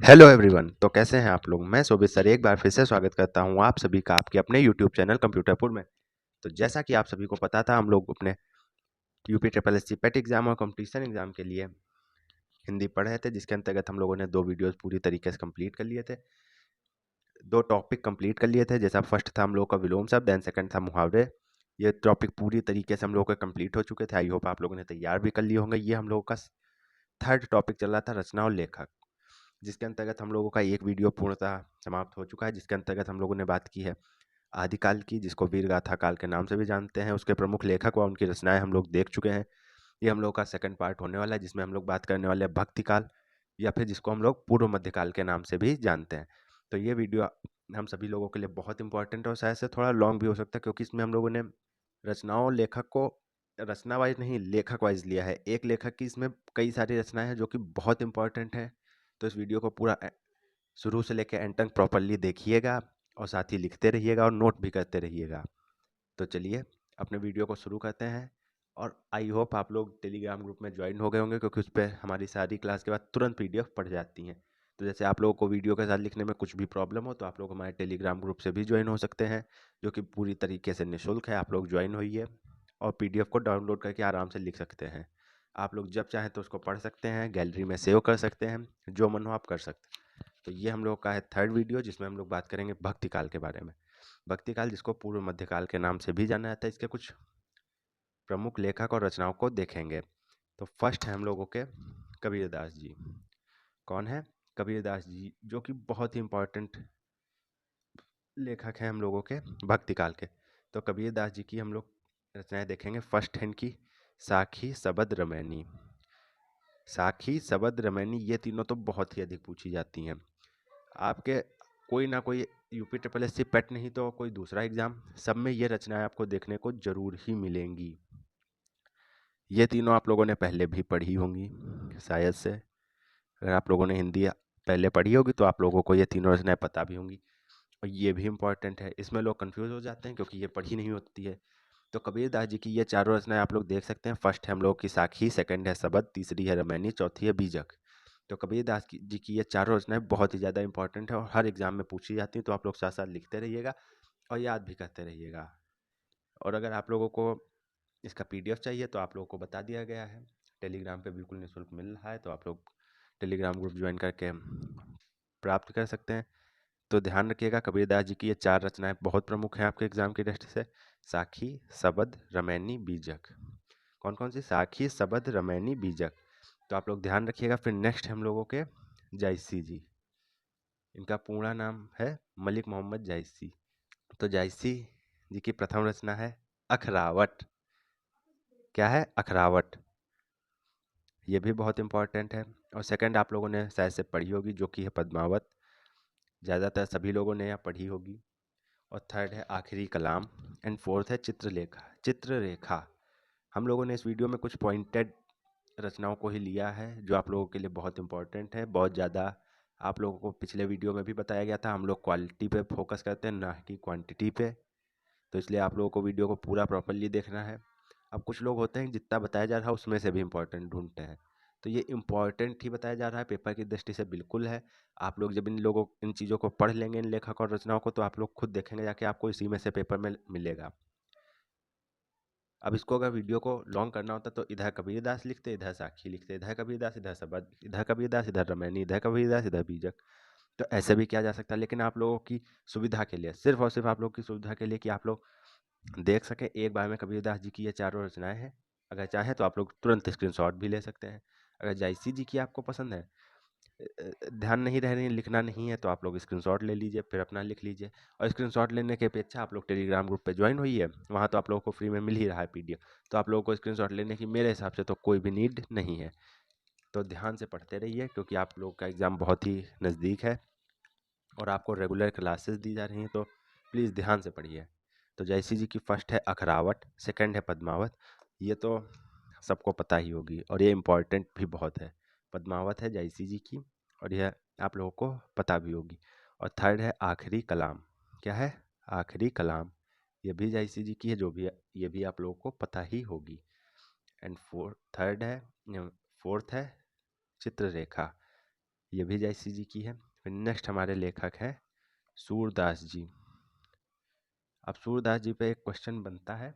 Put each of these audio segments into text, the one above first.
Hello everyone. तो कैसे हैं आप लोग। मैं शोभित सर एक बार फिर से स्वागत करता हूं आप सभी का आपके अपने यूट्यूब चैनल कंप्यूटरपुर में। तो जैसा कि आप सभी को पता था, हम लोग अपने UP triple S C PET exam और कंपटीशन एग्जाम के लिए हिंदी पढ़ रहे थे, जिसके अंतर्गत हम लोगों ने 2 वीडियोस पूरी तरीके से कंप्लीट कर लिए थे। 2 टॉपिक कंप्लीट कर लिए थे। जैसा फर्स्ट था हम लोग का विलोम शब्द, देन सेकंड था मुहावरे। ये टॉपिक पूरी तरीके से हम लोग के कंप्लीट हो चुके थे। आई होप आप लोगों ने तैयार भी कर लिए होंगे। ये हम लोगों का थर्ड टॉपिक चल रहा था, रचना और लेखक, जिसके अंतर्गत हम लोगों का एक वीडियो पूर्णतः समाप्त हो चुका है, जिसके अंतर्गत हम लोगों ने बात की है आदिकाल की, जिसको वीर गाथा काल के नाम से भी जानते हैं। उसके प्रमुख लेखक व उनकी रचनाएं हम लोग देख चुके हैं। ये हम लोग का सेकंड पार्ट होने वाला है, जिसमें हम लोग बात करने वाले हैं भक्ति काल, या फिर जिसको हम लोग पूर्व मध्यकाल के नाम से भी जानते हैं। तो ये वीडियो हम सभी लोगों के लिए बहुत इंपॉर्टेंट है और शायद से थोड़ा लॉन्ग भी हो सकता है, क्योंकि इसमें हम लोगों ने रचनाओं लेखक को रचना वाइज नहीं, लेखक वाइज लिया है। एक लेखक की इसमें कई सारी रचनाएं हैं जो कि बहुत इंपॉर्टेंट है। तो इस वीडियो को पूरा शुरू से लेकर एंड तक प्रॉपरली देखिएगा और साथ ही लिखते रहिएगा और नोट भी करते रहिएगा। तो चलिए अपने वीडियो को शुरू करते हैं। और आई होप आप लोग टेलीग्राम ग्रुप में ज्वाइन हो गए होंगे, क्योंकि उस पर हमारी सारी क्लास के बाद तुरंत पीडीएफ पढ़ जाती हैं। तो जैसे आप लोगों को वीडियो के साथ लिखने में कुछ भी प्रॉब्लम हो, तो आप लोग हमारे टेलीग्राम ग्रुप से भी ज्वाइन हो सकते हैं, जो कि पूरी तरीके से निःशुल्क है। आप लोग ज्वाइन होइए और पीडीएफ को डाउनलोड करके आराम से लिख सकते हैं। आप लोग जब चाहें तो उसको पढ़ सकते हैं, गैलरी में सेव कर सकते हैं, जो मन हो आप कर सकते हैं। तो ये हम लोग का है थर्ड वीडियो, जिसमें हम लोग बात करेंगे भक्ति काल के बारे में। भक्ति काल, जिसको पूर्व मध्यकाल के नाम से भी जाना जाता है, इसके कुछ प्रमुख लेखक और रचनाओं को देखेंगे। तो फर्स्ट है हम लोगों के कबीरदास जी। कौन है? कबीरदास जी, जो कि बहुत ही इम्पोर्टेंट लेखक हैं हम लोगों के भक्ति काल के। तो कबीरदास जी की हम लोग रचनाएं देखेंगे। फर्स्ट है इनकी साखी, सबद, रमैनी। साखी, सबद, रमैनी, ये तीनों तो बहुत ही अधिक पूछी जाती हैं आपके कोई ना कोई यूपी ट्रिपल एस सी पेट नहीं तो कोई दूसरा एग्जाम, सब में ये रचनाएं आपको देखने को जरूर ही मिलेंगी। ये तीनों आप लोगों ने पहले भी पढ़ी होंगी शायद से। अगर आप लोगों ने हिंदी पहले पढ़ी होगी तो आप लोगों को ये तीनों रचनाएं पता भी होंगी। और ये भी इम्पॉर्टेंट है, इसमें लोग कंफ्यूज हो जाते हैं क्योंकि ये पढ़ी नहीं होती है। तो कबीरदास जी की ये चारों रचनाएं आप लोग देख सकते हैं। फर्स्ट है हम लोग की साखी, सेकंड है सबद, तीसरी है रमैनी, चौथी है बीजक। तो कबीरदास जी की ये चारों रचनाएं बहुत ही ज़्यादा इंपॉर्टेंट है और हर एग्जाम में पूछी जाती हैं। तो आप लोग साथ साथ लिखते रहिएगा और याद भी करते रहिएगा। और अगर आप लोगों को इसका पीडीएफ चाहिए तो आप लोगों को बता दिया गया है, टेलीग्राम पे बिल्कुल निःशुल्क मिल रहा है। तो आप लोग टेलीग्राम ग्रुप ज्वाइन करके प्राप्त कर सकते हैं। तो ध्यान रखिएगा, कबीरदास जी की ये चार रचनाएं बहुत प्रमुख हैं आपके एग्जाम की दृष्टि से। साखी, सबद, रमैनी, बीजक। कौन कौन सी? साखी, सबद, रमैनी, बीजक। तो आप लोग ध्यान रखिएगा। फिर नेक्स्ट हम लोगों के जायसी जी। इनका पूरा नाम है मलिक मोहम्मद जायसी। तो जायसी जी की प्रथम रचना है अखरावट। क्या है? अखरावट। ये भी बहुत इंपॉर्टेंट है। और सेकंड आप लोगों ने शायद से पढ़ी होगी, जो कि है पद्मावत। ज़्यादातर सभी लोगों ने यह पढ़ी होगी। और थर्ड है आखिरी कलाम। एंड फोर्थ है चित्रलेखा। चित्ररेखा। हम लोगों ने इस वीडियो में कुछ पॉइंटेड रचनाओं को ही लिया है, जो आप लोगों के लिए बहुत इंपॉर्टेंट है। बहुत ज़्यादा आप लोगों को पिछले वीडियो में भी बताया गया था, हम लोग क्वालिटी पे फोकस करते हैं ना कि क्वांटिटी पे। तो इसलिए आप लोगों को वीडियो को पूरा प्रॉपरली देखना है। अब कुछ लोग होते हैं जितना बताया जा रहा है उसमें से भी इम्पोर्टेंट ढूंढते हैं। तो ये इम्पॉर्टेंट ही बताया जा रहा है, पेपर की दृष्टि से बिल्कुल है। आप लोग जब इन चीज़ों को पढ़ लेंगे, इन लेखक और रचनाओं को, तो आप लोग खुद देखेंगे जाके आपको इसी में से पेपर में मिलेगा। अब इसको अगर वीडियो को लॉन्ग करना होता तो इधर कबीरदास लिखते, इधर साखी लिखते, इधर कबीरदास, इधर सबद, इधर कबीरदास, इधर रमैनी, इधर कबीरदास, इधर बीजक। तो ऐसे भी किया जा सकता है, लेकिन आप लोगों की सुविधा के लिए, सिर्फ और सिर्फ आप लोग की सुविधा के लिए, कि आप लोग देख सकें एक बार में कबीरदास जी की ये चारों रचनाएं हैं। अगर चाहें तो आप लोग तुरंत स्क्रीनशॉट भी ले सकते हैं। अगर जायसी जी की आपको पसंद है, ध्यान नहीं रह रही, लिखना नहीं है, तो आप लोग स्क्रीनशॉट ले लीजिए, फिर अपना लिख लीजिए। और स्क्रीनशॉट लेने के अपेक्षा आप लोग टेलीग्राम ग्रुप पे ज्वाइन हुई है, वहाँ तो आप लोगों को फ्री में मिल ही रहा है पीडीएफ। तो आप लोगों को स्क्रीनशॉट लेने की मेरे हिसाब से तो कोई भी नीड नहीं है। तो ध्यान से पढ़ते रहिए, क्योंकि आप लोग का एग्ज़ाम बहुत ही नज़दीक है और आपको रेगुलर क्लासेस दी जा रही हैं। तो प्लीज़ ध्यान से पढ़िए। तो जयसी जी की फर्स्ट है अखरावट, सेकंड है पद्मावत। ये तो सबको पता ही होगी और ये इम्पॉर्टेंट भी बहुत है। पद्मावत है जयसी जी की और यह आप लोगों को पता भी होगी। और थर्ड है आखिरी कलाम। क्या है? आखिरी कलाम। ये भी जयसी जी की है, जो भी ये भी आप लोगों को पता ही होगी। एंड फोर्थ है चित्ररेखा। ये भी जयसी जी की है। फिर नेक्स्ट हमारे लेखक हैं सूरदास जी। अब सूरदास जी पे एक क्वेश्चन बनता है,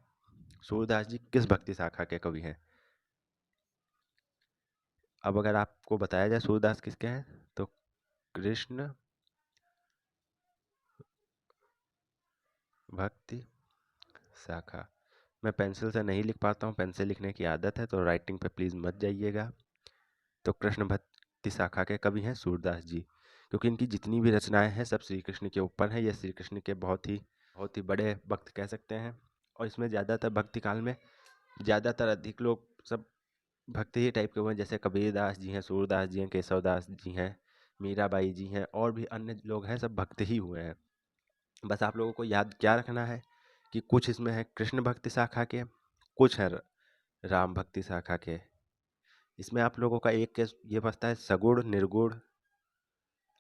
सूरदास जी किस भक्ति शाखा के कवि हैं? अब अगर आपको बताया जाए सूरदास किसके हैं तो कृष्ण भक्ति शाखा। मैं पेंसिल से नहीं लिख पाता हूँ, पेन से लिखने की आदत है, तो राइटिंग पे प्लीज़ मत जाइएगा। तो कृष्ण भक्ति शाखा के कवि हैं सूरदास जी, क्योंकि इनकी जितनी भी रचनाएं हैं सब श्री कृष्ण के ऊपर हैं। ये श्री कृष्ण के बहुत ही बड़े भक्त कह सकते हैं। और इसमें ज़्यादातर भक्ति काल में ज़्यादातर अधिक लोग सब भक्ति ही टाइप के हुए हैं, जैसे कबीरदास जी हैं, सूरदास जी हैं, केशवदास जी हैं, मीराबाई जी हैं, और भी अन्य लोग हैं, सब भक्त ही हुए हैं। बस आप लोगों को याद क्या रखना है कि कुछ इसमें है कृष्ण भक्ति शाखा के, कुछ है राम भक्ति शाखा के। इसमें आप लोगों का एक केस ये बचता है सगुण निर्गुण,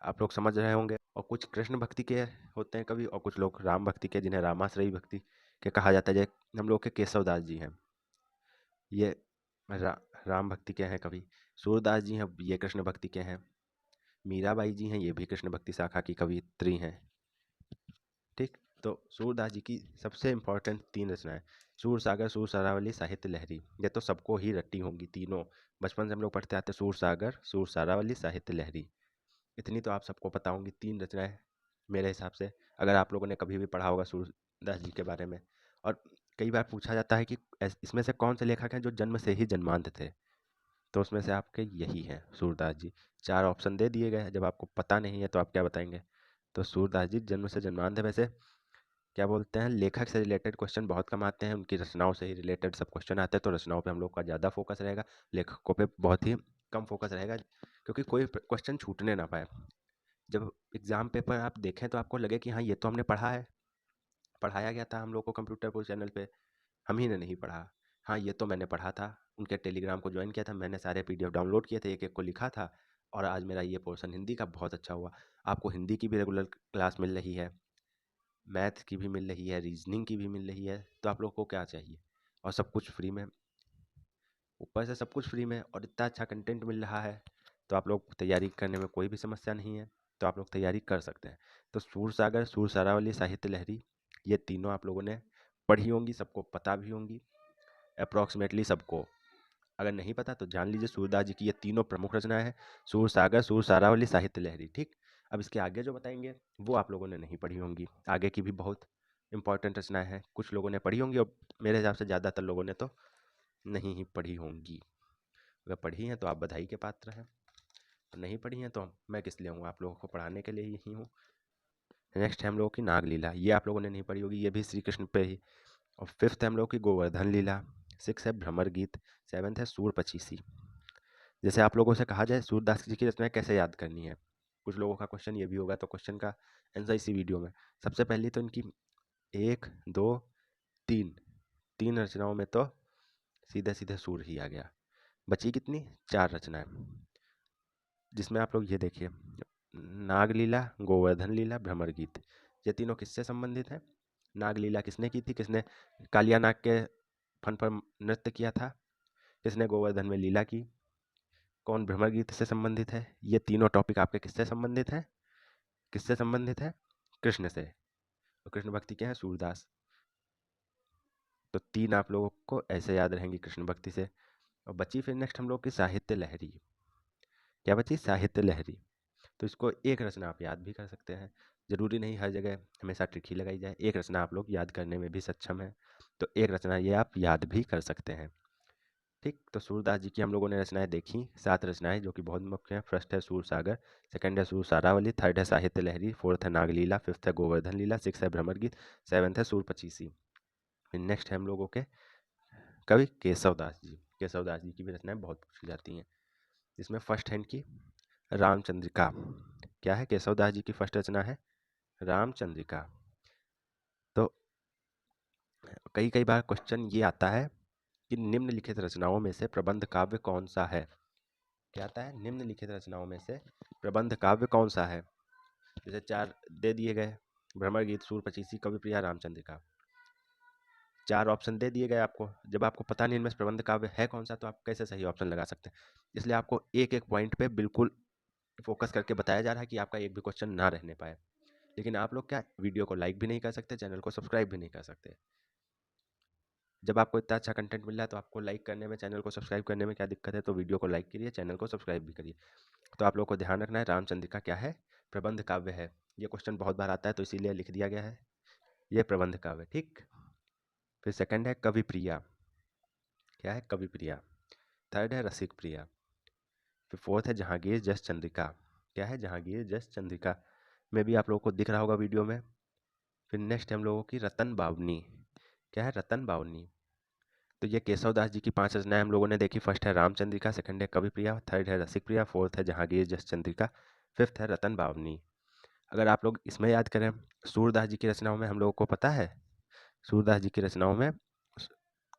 आप लोग समझ रहे होंगे। और कुछ कृष्ण भक्ति के होते हैं कवि, और कुछ लोग राम भक्ति के, जिन्हें रामाश्रयी भक्ति के कहा जाता है। जैसे हम लोग के केशवदास जी हैं, ये रा, राम भक्ति के हैं कवि। सूरदास जी हैं, ये कृष्ण भक्ति के हैं। मीराबाई जी हैं, ये भी कृष्ण भक्ति शाखा की कवित्री हैं। ठीक, तो सूरदास जी की सबसे इम्पोर्टेंट 3 रचनाएं, सूर सागर, सूर सारावली, साहित्य लहरी। ये तो सबको ही रट्टी होंगी तीनों, बचपन से हम लोग पढ़ते आते, सूर सागर, सूर सारावली, साहित्य लहरी। इतनी तो आप सबको पता होंगी 3 रचनाएं मेरे हिसाब से, अगर आप लोगों ने कभी भी पढ़ा होगा सूरदास जी के बारे में। और कई बार पूछा जाता है कि इसमें से कौन से लेखक हैं जो जन्म से ही जन्मांध थे, तो उसमें से आपके यही हैं सूरदास जी। 4 ऑप्शन दे दिए गए हैं, जब आपको पता नहीं है तो आप क्या बताएंगे? तो सूरदास जी जन्म से जन्मांध है। वैसे क्या बोलते हैं, लेखक से रिलेटेड क्वेश्चन बहुत कम आते हैं, उनकी रचनाओं से ही रिलेटेड सब क्वेश्चन आते हैं, तो रचनाओं पे हम लोग का ज़्यादा फोकस रहेगा, लेखकों पे बहुत ही कम फोकस रहेगा, क्योंकि कोई क्वेश्चन छूटने ना पाए। जब एग्ज़ाम पेपर आप देखें तो आपको लगे कि हाँ ये तो हमने पढ़ा है, पढ़ाया गया था हम लोग को कंप्यूटर पुल चैनल पे, हम ही ने नहीं पढ़ा। हाँ ये तो मैंने पढ़ा था, उनके टेलीग्राम को ज्वाइन किया था, मैंने सारे PDF डाउनलोड किए थे, एक एक को लिखा था, और आज मेरा ये पोर्शन हिंदी का बहुत अच्छा हुआ। आपको हिंदी की भी रेगुलर क्लास मिल रही है, मैथ की भी मिल रही है, रीजनिंग की भी मिल रही है, तो आप लोग को क्या चाहिए? और सब कुछ फ्री में, ऊपर से सब कुछ फ्री में, और इतना अच्छा कंटेंट मिल रहा है, तो आप लोग तैयारी करने में कोई भी समस्या नहीं है, तो आप लोग तैयारी कर सकते हैं। तो सूर सागर, सूर सारावली, साहित्य लहरी, ये तीनों आप लोगों ने पढ़ी होंगी, सबको पता भी होंगी अप्रॉक्सीमेटली सबको। अगर नहीं पता तो जान लीजिए सूरदास जी की ये तीनों प्रमुख रचनाएं हैं, सूर सागर, सूर सारावली, साहित्य लहरी। ठीक, अब इसके आगे जो बताएंगे वो आप लोगों ने नहीं पढ़ी होंगी, आगे की भी बहुत इंपॉर्टेंट रचनाएं हैं, कुछ लोगों ने पढ़ी होंगी और मेरे हिसाब से ज़्यादातर लोगों ने तो नहीं ही पढ़ी होंगी। अगर पढ़ी हैं तो आप बधाई के पात्र हैं, और नहीं पढ़ी हैं तो मैं किस लिए हूँ, आप लोगों को पढ़ाने के लिए ही हूँ। नेक्स्ट है हम लोगों की नागलीला, ये आप लोगों ने नहीं पढ़ी होगी, ये भी श्री कृष्ण पे ही। और 5th है हम लोग की गोवर्धन लीला, 6 है भ्रमर गीत, 7th है सूर पचीसी। जैसे आप लोगों से कहा जाए सूरदास जी की रचनाएं कैसे याद करनी है, कुछ लोगों का क्वेश्चन ये भी होगा, तो क्वेश्चन का आंसर इसी वीडियो में। सबसे पहले तो इनकी 1 2 3 रचनाओं में तो सीधे सीधे सूर ही आ गया। बची कितनी? 4 रचनाएं, जिसमें आप लोग ये देखिए, नागलीला, गोवर्धन लीला, भ्रमर गीत, ये तीनों किससे संबंधित हैं? नागलीला किसने की थी, किसने कालिया नाग के फन पर नृत्य किया था, किसने गोवर्धन में लीला की, कौन भ्रमर गीत से संबंधित है? ये तीनों टॉपिक आपके किससे संबंधित हैं? किससे संबंधित है? कृष्ण से। तो कृष्ण भक्ति के हैं सूरदास, तो 3 आप लोगों को ऐसे याद रहेंगी कृष्ण भक्ति से। और बची फिर नेक्स्ट हम लोग की साहित्य लहरी। क्या बची? साहित्य लहरी। तो इसको एक रचना आप याद भी कर सकते हैं, जरूरी नहीं हर जगह हमेशा ट्रिक ही लगाई जाए, एक रचना आप लोग याद करने में भी सक्षम है, तो एक रचना ये आप याद भी कर सकते हैं। ठीक, तो सूरदास जी की हम लोगों ने रचनाएं देखी, 7 रचनाएं जो कि बहुत मुख्य हैं। फर्स्ट है सूर सागर, सेकंड है सूर सारावली, थर्ड है साहित्य लहरी, फोर्थ है नागलीला, 5th है गोवर्धन लीला, 6 है भ्रमर गीत, 7th है सूर पचीसी। फिर नेक्स्ट है हम लोगों के कवि केशवदास जी। केशवदास जी की भी रचनाएं बहुत पूछी जाती हैं, इसमें फर्स्ट है इनकी रामचंद्रिका। क्या है? केशवदास जी की फर्स्ट रचना है रामचंद्रिका। तो कई कई बार क्वेश्चन ये आता है कि निम्नलिखित रचनाओं में से प्रबंध काव्य कौन सा है? क्या आता है? निम्नलिखित रचनाओं में से प्रबंध काव्य कौन सा है? जैसे 4 दे दिए गए, भ्रमर गीत, सूर पचीसी, कवि प्रिया, रामचंद्रिका, 4 ऑप्शन दे दिए गए आपको। जब आपको पता नहीं इनमें से प्रबंध काव्य है कौन सा, तो आप कैसे सही ऑप्शन लगा सकते हैं? इसलिए आपको एक एक पॉइंट पे बिल्कुल फोकस करके बताया जा रहा है कि आपका एक भी क्वेश्चन ना रहने पाए। लेकिन आप लोग क्या वीडियो को लाइक भी नहीं कर सकते, चैनल को सब्सक्राइब भी नहीं कर सकते। जब आपको इतना अच्छा कंटेंट मिल रहा है तो आपको लाइक करने में, चैनल को सब्सक्राइब करने में क्या दिक्कत है? तो वीडियो को लाइक करिए, चैनल को सब्सक्राइब भी करिए। तो आप लोग को ध्यान रखना है, रामचंद्रिका क्या है? प्रबंध काव्य है। ये क्वेश्चन बहुत बार आता है तो इसीलिए लिख दिया गया है, ये प्रबंध काव्य। ठीक। फिर सेकंड है कवि प्रिया। क्या है? कवि प्रिया। थर्ड है रसिक प्रिया। फिर फोर्थ है जहांगीर जस चंद्रिका। क्या है? जहांगीर जस चंद्रिका। में भी आप लोगों को दिख रहा होगा वीडियो में। फिर नेक्स्ट है हम लोगों की रतन बावनी। क्या है? रतन बावनी। तो ये केशव दास जी की 5 रचनाएं हम लोगों ने देखी। फर्स्ट है रामचंद्रिका, सेकंड है कवि प्रिया, थर्ड है रसिक प्रिया, फोर्थ है जहांगीर जस चंद्रिका, फिफ्थ है रतन बावनी। अगर आप लोग इसमें याद करें, सूरदास जी की रचनाओं में हम लोगों को पता है, सूरदास जी की रचनाओं में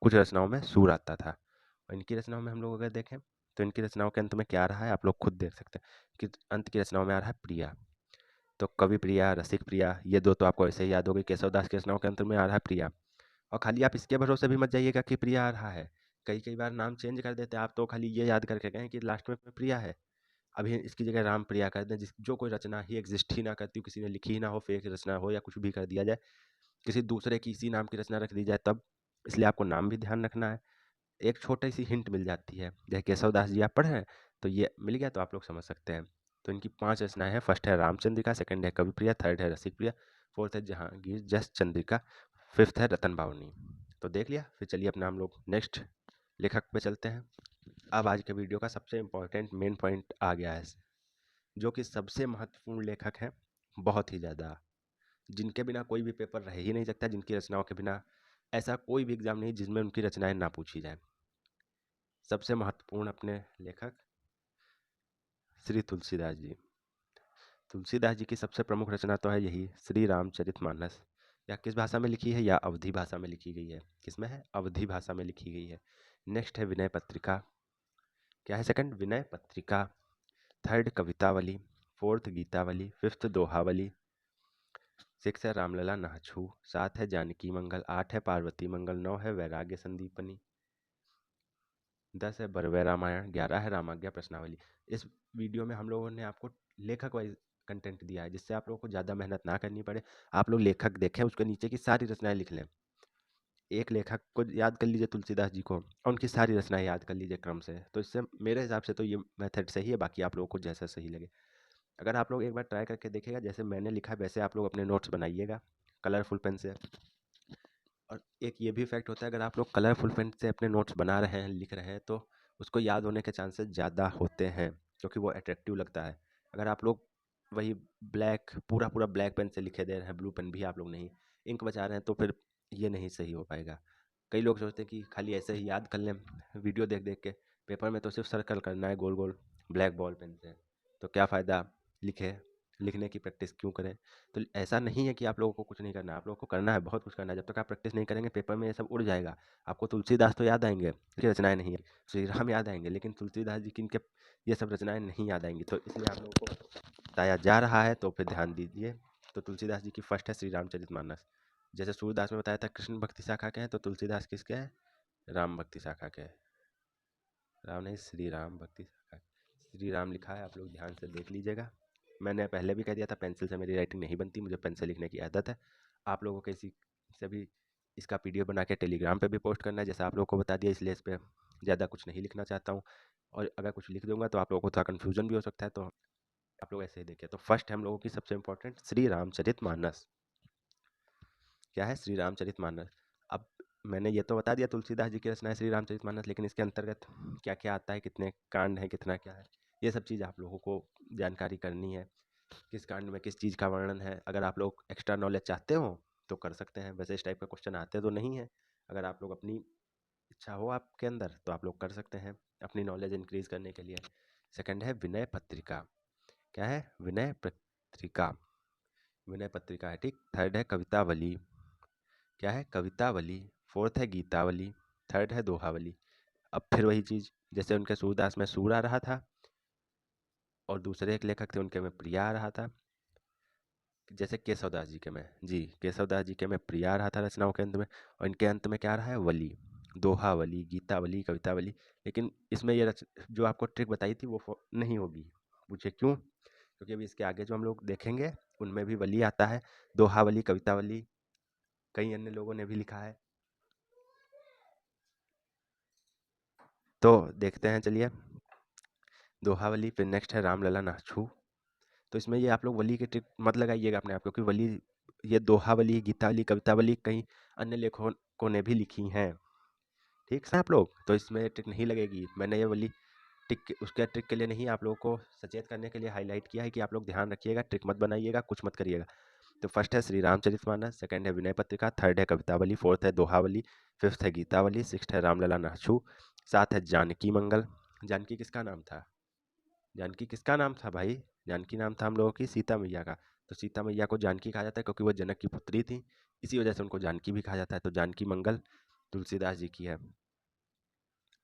कुछ रचनाओं में सूर आता था, और इनकी रचनाओं में हम लोग अगर देखें तो इनकी रचनाओं के अंत में क्या आ रहा है, आप लोग खुद देख सकते हैं कि अंत की रचनाओं में आ रहा है प्रिया। तो कवि प्रिया, रसिक प्रिया, ये दो तो आपको ऐसे ही याद होगी। केशव दास की रचनाओं के अंत में आ रहा है प्रिया। और खाली आप इसके भरोसे भी मत जाइएगा कि प्रिया आ रहा है, कई कई बार नाम चेंज कर देते हैं आप, तो खाली ये याद करके गए कि लास्ट में प्रिया है, अभी इसकी जगह राम प्रिया कर दें, जिस जो कोई रचना ही एग्जिस्ट ही ना करती हो, किसी ने लिखी ही ना हो, फेक रचना हो या कुछ भी कर दिया जाए, किसी दूसरे की इसी नाम की रचना रख दी जाए तब। इसलिए आपको नाम भी ध्यान रखना है। एक छोटी सी हिंट मिल जाती है, जैसे केशव दास जी आप पढ़ रहे हैं तो ये मिल गया तो आप लोग समझ सकते हैं। तो इनकी 5 रचनाएं हैं। फर्स्ट है रामचंद्रिका, सेकंड है कवि प्रिया, थर्ड है रसिक प्रिया, फोर्थ है जहांगीर जस चंद्रिका, फिफ्थ है रतन बावनी। तो देख लिया। फिर चलिए अपना हम लोग नेक्स्ट लेखक पे चलते हैं। अब आज के वीडियो का सबसे इम्पोर्टेंट मेन पॉइंट आ गया है, जो कि सबसे महत्वपूर्ण लेखक हैं, बहुत ही ज़्यादा, जिनके बिना कोई भी पेपर रह ही नहीं सकता, जिनकी रचनाओं के बिना ऐसा कोई भी एग्जाम नहीं जिसमें उनकी रचनाएं ना पूछी जाए। सबसे महत्वपूर्ण अपने लेखक श्री तुलसीदास जी। तुलसीदास जी की सबसे प्रमुख रचना तो है यही श्री रामचरितमानस। या किस भाषा में लिखी है? या अवधी भाषा में लिखी गई है। किसमें है? अवधी भाषा में लिखी गई है। नेक्स्ट है विनय पत्रिका। क्या है? Second Vinay Patrika. Third Kavitavali, fourth Gitavali, fifth Dohavali, six है रामलला नाछू, सात है जानकी मंगल, आठ है पार्वती मंगल, नौ है वैराग्य संदीपनी, 10 है बरवे रामायण, 11 है रामाज्ञा प्रश्नावली। इस वीडियो में हम लोगों ने आपको लेखक वाइज कंटेंट दिया है, जिससे आप लोगों को ज़्यादा मेहनत ना करनी पड़े। आप लोग लेखक देखें, उसके नीचे की सारी रचनाएं लिख लें। एक लेखक को याद कर लीजिए तुलसीदास जी को, और उनकी सारी रचनाएं याद कर लीजिए क्रम से। तो इससे मेरे हिसाब से तो ये मेथड सही है, बाकी आप लोगों को जैसा सही लगे। अगर आप लोग एक बार ट्राई करके देखिएगा, जैसे मैंने लिखा है वैसे आप लोग अपने नोट्स बनाइएगा कलरफुल पेन से। और एक ये भी फैक्ट होता है, अगर आप लोग कलरफुल पेन से अपने नोट्स बना रहे हैं, लिख रहे हैं, तो उसको याद होने के चांसेस ज़्यादा होते हैं, क्योंकि वो अट्रैक्टिव लगता है। अगर आप लोग वही ब्लैक, पूरा पूरा ब्लैक पेन से लिखे दे रहे हैं, ब्लू पेन भी आप लोग नहीं, इंक बचा रहे हैं, तो फिर ये नहीं सही हो पाएगा। कई लोग सोचते हैं कि खाली ऐसे ही याद कर लें वीडियो देख देख के, पेपर में तो सिर्फ सर्कल करना है गोल गोल ब्लैक बॉल पेन से, तो क्या फ़ायदा लिखे, लिखने की प्रैक्टिस क्यों करें? तो ऐसा नहीं है कि आप लोगों को कुछ नहीं करना है, आप लोगों को करना है, बहुत कुछ करना है। जब तक आप प्रैक्टिस नहीं करेंगे पेपर में ये सब उड़ जाएगा। आपको तुलसीदास तो याद आएंगे, इनकी रचनाएं नहीं है, श्री राम याद आएंगे, लेकिन तुलसीदास जी की इनके ये सब रचनाएं नहीं याद आएंगी। तो इसलिए आप लोगों को बताया जा रहा है, तो फिर ध्यान दीजिए। तो तुलसीदास जी की फर्स्ट है श्री रामचरितमानस। जैसे सूरदास में बताया था कृष्ण भक्ति शाखा के हैं, तो तुलसीदास किसके हैं? राम भक्ति शाखा के। राम नहीं, श्री राम भक्ति शाखा। श्री राम लिखा है, आप लोग ध्यान से देख लीजिएगा। मैंने पहले भी कह दिया था, पेंसिल से मेरी राइटिंग नहीं बनती, मुझे पेन से लिखने की आदत है। आप लोगों को इसी से भी इसका पीडीएफ बना के टेलीग्राम पे भी पोस्ट करना है, जैसा आप लोगों को बता दिया, इसलिए इस पर ज़्यादा कुछ नहीं लिखना चाहता हूँ। और अगर कुछ लिख दूंगा तो आप लोगों को थोड़ा कन्फ्यूजन भी हो सकता है, तो आप लोग ऐसे ही देखिए। तो फर्स्ट है हम लोगों की सबसे इंपॉर्टेंट श्री रामचरितमानस। क्या है? श्री रामचरितमानस। अब मैंने ये तो बता दिया तुलसीदास जी की रचना है श्री रामचरितमानस, लेकिन इसके अंतर्गत क्या क्या आता है, कितने कांड हैं, कितना क्या है, ये सब चीज़ आप लोगों को जानकारी करनी है। किस कांड में किस चीज़ का वर्णन है। अगर आप लोग एक्स्ट्रा नॉलेज चाहते हो तो कर सकते हैं, वैसे इस टाइप का क्वेश्चन आते तो नहीं है। अगर आप लोग अपनी इच्छा हो आपके अंदर तो आप लोग कर सकते हैं अपनी नॉलेज इंक्रीज करने के लिए। सेकंड है विनय पत्रिका। क्या है? विनय पत्रिका। विनय पत्रिका है, ठीक। थर्ड है कवितावली। क्या है? कवितावली। फोर्थ है गीतावली। थर्ड है दोहावली। अब फिर वही चीज़, जैसे उनके सूरदास में सूर आ रहा था, और दूसरे एक लेखक थे उनके में प्रिया आ रहा था। जैसे केशवदास जी के में, जी केशवदास जी के में प्रिया आ रहा था रचनाओं के अंत में, और इनके अंत में क्या आ रहा है? वली। दोहावली, गीतावली, कवितावली। लेकिन इसमें ये जो आपको ट्रिक बताई थी वो नहीं होगी। पूछे क्यों? क्योंकि अभी इसके आगे जो हम लोग देखेंगे उनमें भी वली आता है, दोहावली, कवितावली, कई अन्य लोगों ने भी लिखा है। तो देखते हैं, चलिए। दोहावली, फिर नेक्स्ट है रामलला नाछू। तो इसमें ये आप लोग वली के ट्रिक मत लगाइएगा अपने आप, क्योंकि वली, ये दोहावली, गीतावली, कवितावली कई अन्य लेखकों ने भी लिखी हैं, ठीक है आप लोग। तो इसमें ट्रिक नहीं लगेगी। मैंने ये वाली उसके ट्रिक के लिए नहीं, आप लोगों को सचेत करने के लिए हाईलाइट किया है कि आप लोग ध्यान रखिएगा, ट्रिक मत बनाइएगा, कुछ मत करिएगा। तो फर्स्ट है श्री रामचरितमानस, सेकंड है विनय पत्रिका, थर्ड है कवितावली, फोर्थ है दोहावली, फिफ्थ है गीतावली, सिक्स्थ है रामलला नाछू, सात है जानकी मंगल। जानकी किसका नाम था? जानकी किसका नाम था भाई? जानकी नाम था हम लोगों की सीता मैया का। तो सीता मैया को जानकी कहा जाता है क्योंकि वो जनक की पुत्री थी, इसी वजह से उनको जानकी भी कहा जाता है। तो जानकी मंगल तुलसीदास जी की है।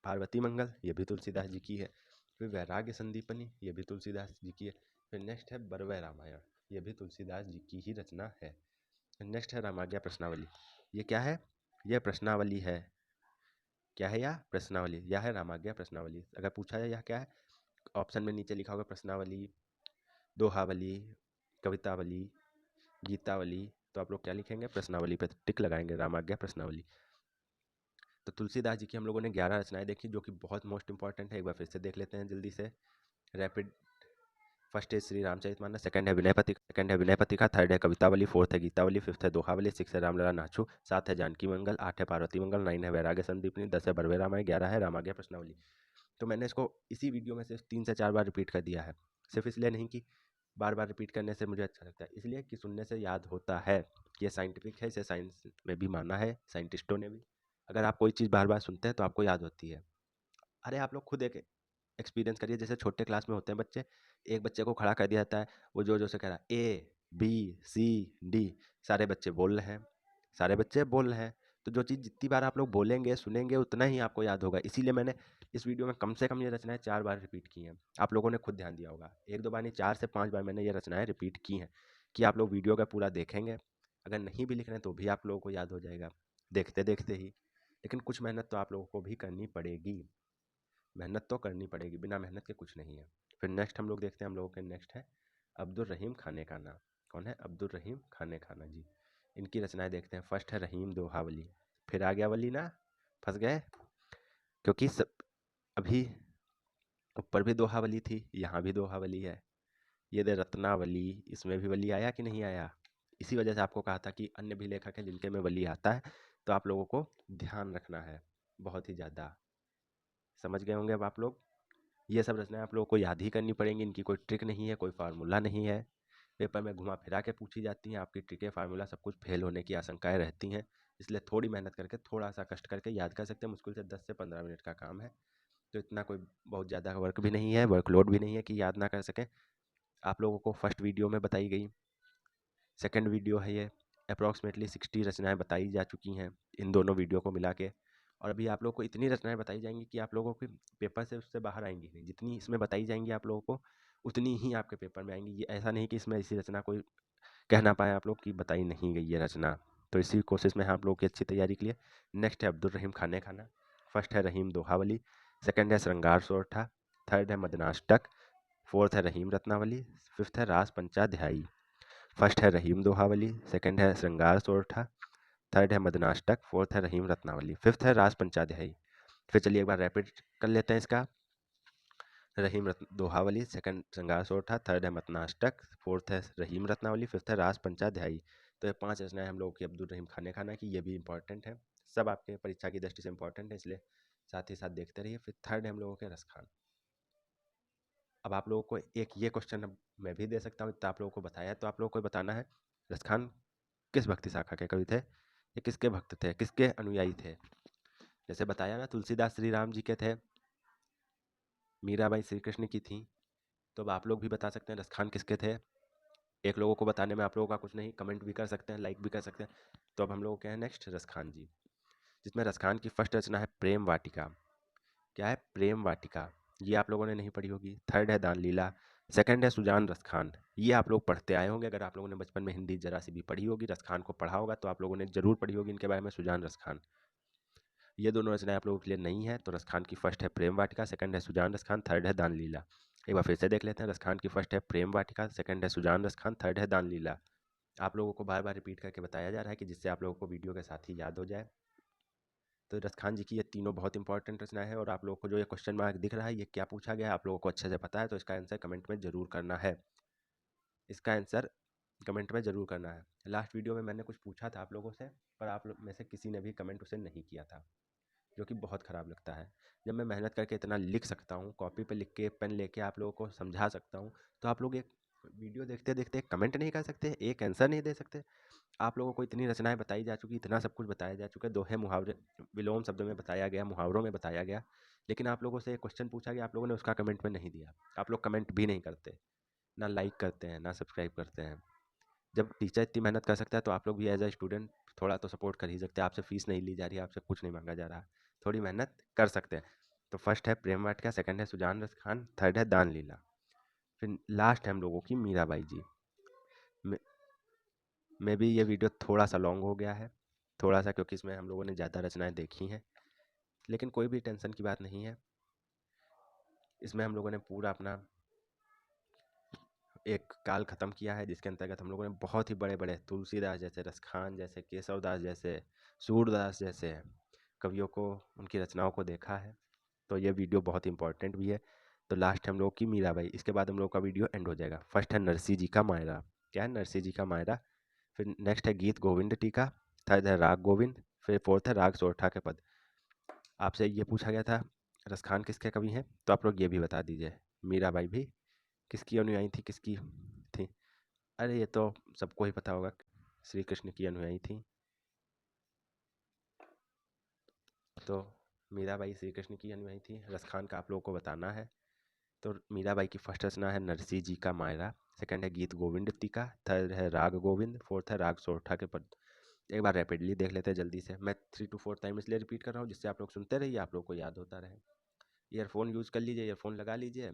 पार्वती मंगल, ये भी तुलसीदास जी की है। फिर वैराग्य संदीपनी, ये भी तुलसीदास जी की है। फिर नेक्स्ट है बरवै रामायण, ये भी तुलसीदास जी की ही रचना है। फिर नेक्स्ट है रामाज्ञा प्रश्नावली। ये क्या है? यह प्रश्नावली है। क्या है यह? प्रश्नावली। यह है रामाज्ञा प्रश्नावली। अगर पूछा जाए यह क्या है, ऑप्शन में नीचे लिखा होगा प्रश्नावली, दोहावली, कवितावली, गीतावली। तो आप लोग क्या लिखेंगे? प्रश्नावली पे टिक लगाएंगे, रामाज्ञा प्रश्नावली। तो तुलसीदास जी की हम लोगों ने 11 रचनाएं देखी, जो कि बहुत मोस्ट इंपॉर्टेंट है। एक बार फिर से देख लेते हैं जल्दी से, रैपिड। फर्स्ट है श्री रामचरितमानस, सेकंड है विनय पत्रिका, थर्ड है कवितावली, फोर्थ है गीतावली, फिफ्थ है दोहावली, सिक्स है रामलला नाछू, सात है जानकी मंगल, आठ है पार्वती मंगल, नाइन है वैराग्य संदीपनी, 10 है बरवे रामायण, 11 है रामाज्ञा प्रश्नावली। तो मैंने इसको इसी वीडियो में सिर्फ 3 से 4 बार रिपीट कर दिया है, सिर्फ इसलिए नहीं कि बार बार रिपीट करने से मुझे अच्छा लगता है, इसलिए कि सुनने से याद होता है। ये साइंटिफिक है, इसे साइंस में भी माना है, साइंटिस्टों ने भी। अगर आप कोई चीज़ बार बार सुनते हैं तो आपको याद होती है। अरे आप लोग खुद एक एक्सपीरियंस करिए, जैसे छोटे क्लास में होते हैं बच्चे, एक बच्चे को खड़ा कर दिया जाता है, वो जो जो से कह रहा है ए बी सी डी, सारे बच्चे बोल रहे हैं, सारे बच्चे बोल रहे हैं। तो जो चीज़ जितनी बार आप लोग बोलेंगे सुनेंगे उतना ही आपको याद होगा। इसीलिए मैंने इस वीडियो में कम से कम ये रचनाएं 4 बार रिपीट की हैं। आप लोगों ने खुद ध्यान दिया होगा, एक दो बार नहीं, 4 से 5 बार मैंने ये रचनाएं रिपीट की हैं, कि आप लोग वीडियो का पूरा देखेंगे। अगर नहीं भी लिख रहे हैं तो भी आप लोगों को याद हो जाएगा देखते देखते ही। लेकिन कुछ मेहनत तो आप लोगों को भी करनी पड़ेगी, मेहनत तो करनी पड़ेगी, बिना मेहनत के कुछ नहीं है। फिर नेक्स्ट हम लोग देखते हैं, हम लोगों के नेक्स्ट है अब्दुल रहीम खाने खाना। कौन है? अब्दुल रहीम खाने खाना जी। इनकी रचनाएं देखते हैं। फर्स्ट है रहीम दोहावली। फिर आ गया वली ना, फंस गए, क्योंकि सब अभी ऊपर भी दोहावली थी, यहाँ भी दोहावली है। ये दे रत्नावली, इसमें भी वली आया कि नहीं आया? इसी वजह से आपको कहा था कि अन्य भी लेखक हैं जिनके में वली आता है, तो आप लोगों को ध्यान रखना है बहुत ही ज़्यादा। समझ गए होंगे अब आप लोग। ये सब रचनाएं आप लोगों को याद ही करनी पड़ेंगी, इनकी कोई ट्रिक नहीं है, कोई फार्मूला नहीं है। पेपर में घुमा फिरा के पूछी जाती हैं, आपकी ट्रिकें फार्मूला सब कुछ फेल होने की आशंकाएं रहती हैं। इसलिए थोड़ी मेहनत करके, थोड़ा सा कष्ट करके याद कर सकते हैं। मुश्किल से 10 से 15 मिनट का काम है, तो इतना कोई बहुत ज़्यादा वर्क भी नहीं है, वर्कलोड भी नहीं है कि याद ना कर सकें। आप लोगों को फर्स्ट वीडियो में बताई गई, सेकेंड वीडियो है ये, अप्रॉक्सीमेटली 60 रचनाएं बताई जा चुकी हैं इन दोनों वीडियो को मिला के। और अभी आप लोगों को इतनी रचनाएं बताई जाएंगी कि आप लोगों के पेपर से उससे बाहर आएंगी नहीं। जितनी इसमें बताई जाएंगी आप लोगों को, उतनी ही आपके पेपर में आएंगी। ये ऐसा नहीं कि इसमें इसी रचना कोई कह ना पाए आप लोग कि बताई नहीं गई ये रचना। तो इसी कोशिश में है आप लोगों की अच्छी तैयारी के लिए। नेक्स्ट है अब्दुल रहीम खाने खाना। फर्स्ट है रहीम दोहावली, सेकंड है श्रृंगार सोरठा, थर्ड है मदनाष्टक, फोर्थ है रहीम रत्नावली, फिफ्थ है रास पंचाध्यायी। फर्स्ट है रहीम दोहावली, सेकंड है श्रृंगार सोरठा, थर्ड है मदनाष्टक, फोर्थ है रहीम रत्नावली, फिफ्थ है रास पंचाध्यायी। फिर चलिए एक बार रैपिड कर लेते हैं इसका। रहीम दोहावली, सेकंड श्रृंगार सोरठा, थर्ड है मदनाष्टक, फोर्थ है रहीम रत्नावली, फिफ्थ है रास पंचाध्यायी। तो ये 5 रचनाएं हम लोगों की अब्दुल रहीम खाने खाना की, ये भी इंपॉर्टेंट है, सब आपके परीक्षा की दृष्टि से इंपॉर्टेंट है, इसलिए साथ ही साथ देखते रहिए। फिर थर्ड है हम लोगों के रसखान। अब आप लोगों को एक ये क्वेश्चन मैं भी दे सकता हूँ, इतना आप लोगों को बताया है, तो आप लोगों को बताना है रसखान किस भक्ति शाखा के कवि थे, ये किसके भक्त थे, किसके अनुयायी थे। जैसे बताया ना, तुलसीदास श्री राम जी के थे, मीराबाई श्री कृष्ण की थी। तो अब आप लोग भी बता सकते हैं रसखान किसके थे। एक लोगों को बताने में आप लोगों का कुछ नहीं, कमेंट भी कर सकते हैं, लाइक भी कर सकते हैं। तो अब हम लोगों के हैं नेक्स्ट रसखान जी, जिसमें रसखान की फर्स्ट रचना है प्रेम वाटिका। क्या है? प्रेम वाटिका। ये आप लोगों ने नहीं पढ़ी होगी। थर्ड है दान लीला, सेकंड है सुजान रसखान। ये आप लोग पढ़ते आए होंगे, अगर आप लोगों ने बचपन में हिंदी जरा सी भी पढ़ी होगी, रसखान को पढ़ा होगा, तो आप लोगों ने जरूर पढ़ी होगी इनके बारे में, सुजान रसखान। ये दोनों रचनाएं आप लोगों के लिए नहीं है। तो रसखान की फर्स्ट है प्रेम वाटिका, सेकंड है सुजान रसखान, थर्ड है दान लीला। एक बार फिर से देख लेते हैं। रसखान की फर्स्ट है प्रेम वाटिका, सेकंड है सुजान रसखान, थर्ड है दान लीला। आप लोगों को बार बार रिपीट करके बताया जा रहा है कि जिससे आप लोगों को वीडियो के साथ ही याद हो जाए। तो रसखान जी की ये तीनों बहुत इंपॉर्टेंट रचनाएं हैं। और आप लोगों को जो ये क्वेश्चन मार्क दिख रहा है ये क्या पूछा गया है आप लोगों को अच्छे से पता है तो इसका आंसर कमेंट में ज़रूर करना है। इसका आंसर कमेंट में ज़रूर करना है। लास्ट वीडियो में मैंने कुछ पूछा था आप लोगों से, पर आप लोग में से किसी ने भी कमेंट उसे नहीं किया था, जो कि बहुत ख़राब लगता है। जब मैं मेहनत करके इतना लिख सकता हूँ, कॉपी पे लिख के पेन लेके आप लोगों को समझा सकता हूँ, तो आप लोग एक वीडियो देखते देखते कमेंट नहीं कर सकते, एक आंसर नहीं दे सकते। आप लोगों को इतनी रचनाएं बताई जा चुकी, इतना सब कुछ बताया जा चुका है, दोहे मुहावरे विलोम शब्दों में बताया गया, मुहावरों में बताया गया, लेकिन आप लोगों से एक क्वेश्चन पूछा गया, आप लोगों ने उसका कमेंट में नहीं दिया। आप लोग कमेंट भी नहीं करते, ना लाइक करते हैं, ना सब्सक्राइब करते हैं। जब टीचर इतनी मेहनत कर सकता है तो आप लोग भी एज अ स्टूडेंट थोड़ा तो सपोर्ट कर ही सकते हैं। आपसे फीस नहीं ली जा रही है, आपसे कुछ नहीं मांगा जा रहा, थोड़ी मेहनत कर सकते हैं। तो फर्स्ट है प्रेम वाटिका, सेकंड है सुजान रस खान, थर्ड है दान लीला, फिर लास्ट है हम लोगों की मीराबाई जी। मे भी ये वीडियो थोड़ा सा लॉन्ग हो गया है, थोड़ा सा, क्योंकि इसमें हम लोगों ने ज़्यादा रचनाएं देखी हैं, लेकिन कोई भी टेंशन की बात नहीं है। इसमें हम लोगों ने पूरा अपना एक काल ख़त्म किया है, जिसके अंतर्गत हम लोगों ने बहुत ही बड़े बड़े तुलसीदास जैसे, रसखान जैसे, केशवदास जैसे, सूरदास जैसे कवियों को, उनकी रचनाओं को देखा है। तो ये वीडियो बहुत इंपॉर्टेंट भी है। तो लास्ट है हम लोग की मीराबाई, इसके बाद हम लोग का वीडियो एंड हो जाएगा। फर्स्ट है नरसिंह जी का मायरा, क्या है नरसिंह जी का मायरा, फिर नेक्स्ट है गीत गोविंद टीका, थर्ड है राग गोविंद, फिर फोर्थ है राग सोरठा के पद। आपसे ये पूछा गया था रसखान किसके कवि हैं, तो आप लोग ये भी बता दीजिए। मीराबाई भी किसकी अनुयायी थी, किसकी थी? अरे ये तो सबको ही पता होगा, श्री कृष्ण की अनुयायी थी। तो मीराबाई श्री कृष्ण की अनुयायी थी। रसखान का आप लोगों को बताना है। तो मीराबाई की फर्स्ट रचना है नरसिंह जी का मायरा, सेकंड है गीत गोविंद टीका, थर्ड है राग गोविंद, फोर्थ है राग सोरठा के पद। एक बार रैपिडली देख लेते हैं जल्दी से। मैं 3 to 4 टाइम इसलिए रिपीट कर रहा हूँ जिससे आप लोग सुनते रहिए, आप लोग को याद होता रहे। ईयरफोन यूज़ कर लीजिए, ईयरफोन लगा लीजिए।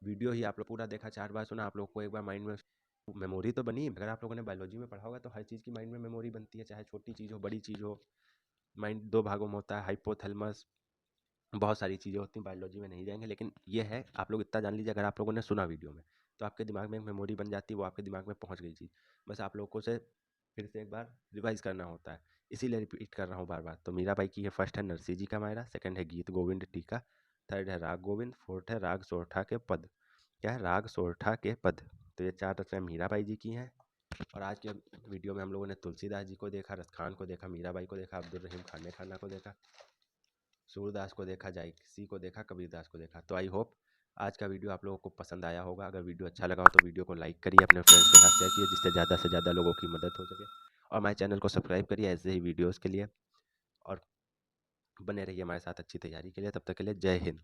वीडियो ही आप लोग पूरा देखा, 4 बार सुना, आप लोग को एक बार माइंड में मेमोरी तो बनी। अगर आप लोगों ने बायोलॉजी में पढ़ा होगा तो हर चीज़ की माइंड में मेमोरी बनती है, चाहे छोटी चीज़ हो बड़ी चीज़ हो। माइंड 2 भागों में होता है, हाइपोथैलेमस, बहुत सारी चीज़ें होती हैं, बायोलॉजी में नहीं जाएंगे, लेकिन ये है आप लोग इतना जान लीजिए, अगर आप लोगों ने सुना वीडियो में तो आपके दिमाग में एक मेमोरी बन जाती है, वो आपके दिमाग में पहुंच गई चीज़। बस आप लोगों को से फिर से एक बार रिवाइज करना होता है, इसीलिए रिपीट कर रहा हूँ बार बार। तो मीराबाई की ये फर्स्ट है नरसिंह जी का मायरा, सेकंड है गीत गोविंद टीका, थर्ड है राग गोविंद, फोर्थ है राग सोरठा के पद। क्या है? राग सोरठा के पद। तो ये 4 रचनाएं मीराबाई जी की हैं। और आज के वीडियो में हम लोगों ने तुलसीदास जी को देखा, रसखान को देखा, मीराबाई को देखा, अब्दुल रहीम खाने खाना को देखा, सूरदास को देखा, जायसी को देखा, कबीरदास को देखा। तो आई होप आज का वीडियो आप लोगों को पसंद आया होगा। अगर वीडियो अच्छा लगा हो तो वीडियो को लाइक करिए, अपने फ्रेंड्स के साथ शेयर कीजिए, जिससे ज़्यादा से ज़्यादा लोगों की मदद हो सके। और हमारे चैनल को सब्सक्राइब करिए ऐसे ही वीडियोज़ के लिए, और बने रहिए हमारे साथ अच्छी तैयारी के लिए। तब तक के लिए जय हिंद।